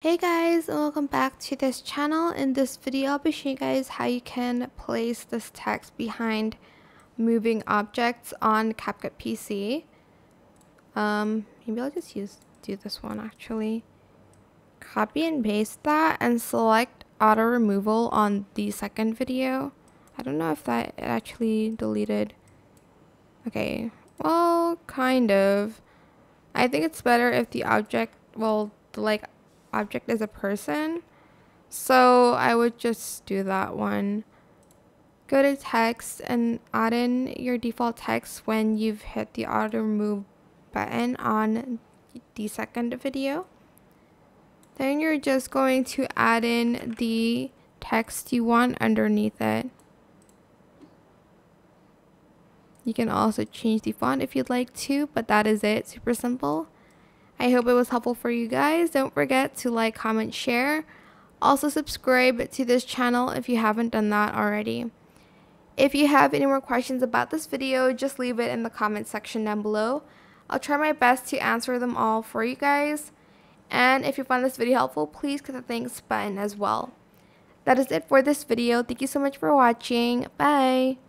Hey guys, and welcome back to this channel. In this video, I'll be showing you guys how you can place this text behind moving objects on CapCut PC. Maybe I'll just do this one actually. Copy and paste that and select auto removal on the second video. I don't know if that actually deleted. Okay, well, kind of. I think it's better if the object, object is a person. So I would just do that one. Go to text and add in your default text when you've hit the auto remove button on the second video. Then you're just going to add in the text you want underneath it. You can also change the font if you'd like to, but that is it. Super simple. I hope it was helpful for you guys. Don't forget to like, comment, share. Also subscribe to this channel if you haven't done that already. If you have any more questions about this video, just leave it in the comment section down below. I'll try my best to answer them all for you guys. And if you found this video helpful, please click the thanks button as well. That is it for this video. Thank you so much for watching. Bye!